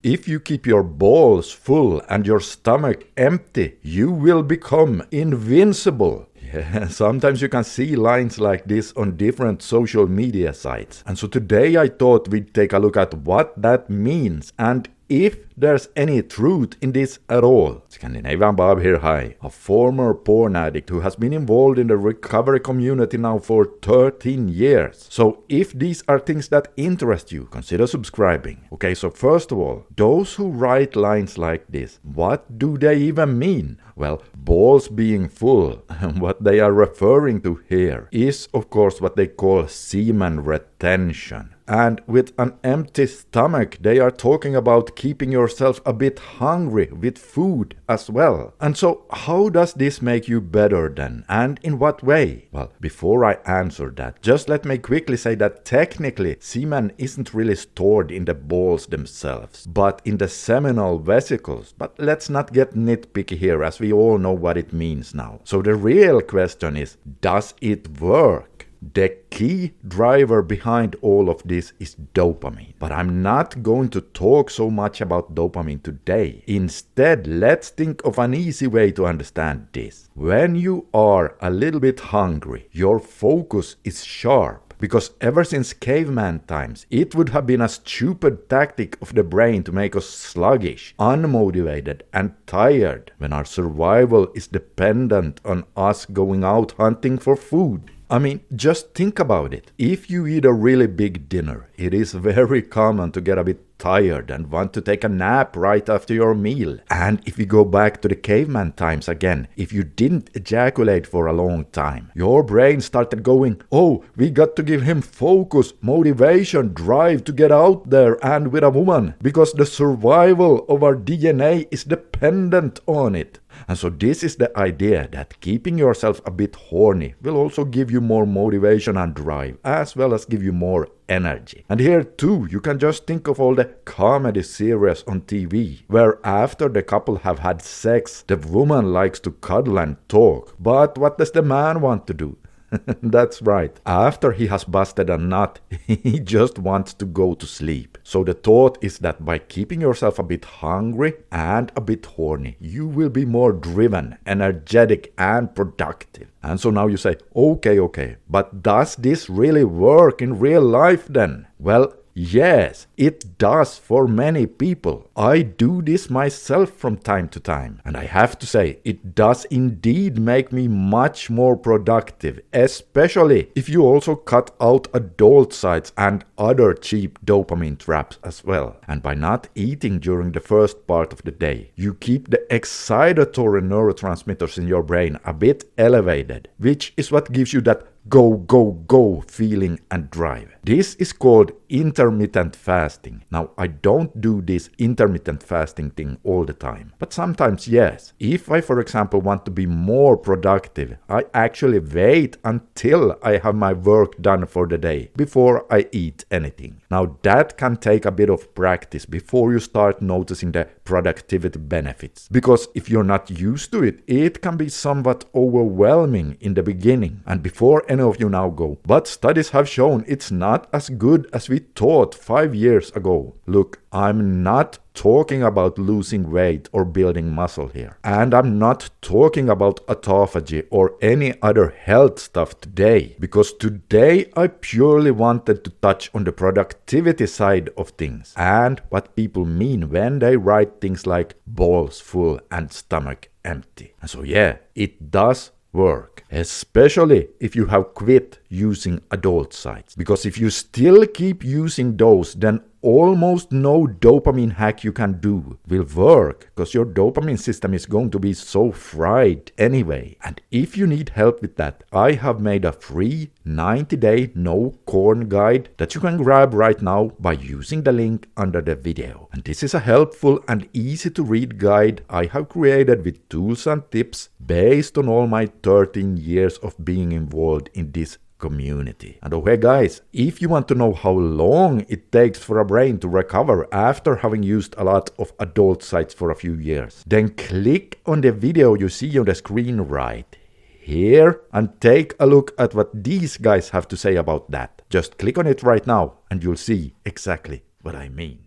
if you keep your balls full and your stomach empty, you will become invincible. Yeah, sometimes you can see lines like this on different social media sites. And so today I thought we'd take a look at what that means and if there's any truth in this at all. Scandinavian Bob here, hi. A former porn addict who has been involved in the recovery community now for 13 years. So if these are things that interest you, consider subscribing. Okay, so first of all, those who write lines like this, what do they even mean? Well, balls being full, and what they are referring to here is of course what they call semen retention. And with an empty stomach, they are talking about keeping yourself a bit hungry with food as well. And so how does this make you better then? And in what way? Well, before I answer that, just let me quickly say that technically semen isn't really stored in the balls themselves, but in the seminal vesicles. But let's not get nitpicky here, as we all know what it means now. So the real question is, does it work? The key driver behind all of this is dopamine. But I'm not going to talk so much about dopamine today. Instead, let's think of an easy way to understand this. When you are a little bit hungry, your focus is sharp. Because ever since caveman times, it would have been a stupid tactic of the brain to make us sluggish, unmotivated, and tired when our survival is dependent on us going out hunting for food. I mean, just think about it. If you eat a really big dinner, it is very common to get a bit tired and want to take a nap right after your meal. And if we go back to the caveman times again, if you didn't ejaculate for a long time, your brain started going, oh, we got to give him focus, motivation, drive to get out there and with a woman, because the survival of our DNA is dependent on it. And so this is the idea that keeping yourself a bit horny will also give you more motivation and drive, as well as give you more energy. And here too, you can just think of all the comedy series on TV, where after the couple have had sex, the woman likes to cuddle and talk. But what does the man want to do? That's right. After he has busted a nut, he just wants to go to sleep. So the thought is that by keeping yourself a bit hungry and a bit horny, you will be more driven, energetic, and productive. And so now you say, okay, but does this really work in real life then? Well, yes, it does for many people. I do this myself from time to time. And I have to say, it does indeed make me much more productive, especially if you also cut out adult sites and other cheap dopamine traps as well. And by not eating during the first part of the day, you keep the excitatory neurotransmitters in your brain a bit elevated, which is what gives you that go feeling and drive. This is called intermittent fasting. Now, I don't do this intermittent fasting thing all the time, but sometimes yes. If I, for example, want to be more productive, I actually wait until I have my work done for the day before I eat anything. Now, that can take a bit of practice before you start noticing the productivity benefits. Because if you're not used to it, it can be somewhat overwhelming in the beginning. And before any of you now go, but studies have shown it's not as good as we thought 5 years ago. Look, I'm not talking about losing weight or building muscle here. And I'm not talking about autophagy or any other health stuff today. Because today I purely wanted to touch on the productivity side of things and what people mean when they write things like balls full and stomach empty. And so yeah, it does work, especially if you have quit using adult sites. Because if you still keep using those, then almost no dopamine hack you can do will work, because your dopamine system is going to be so fried anyway. And if you need help with that, I have made a free 90-day no corn guide that you can grab right now by using the link under the video. And this is a helpful and easy to read guide I have created with tools and tips based on all my 13 years of being involved in this community. And okay guys, if you want to know how long it takes for a brain to recover after having used a lot of adult sites for a few years, then click on the video you see on the screen right here and take a look at what these guys have to say about that. Just click on it right now and you'll see exactly what I mean.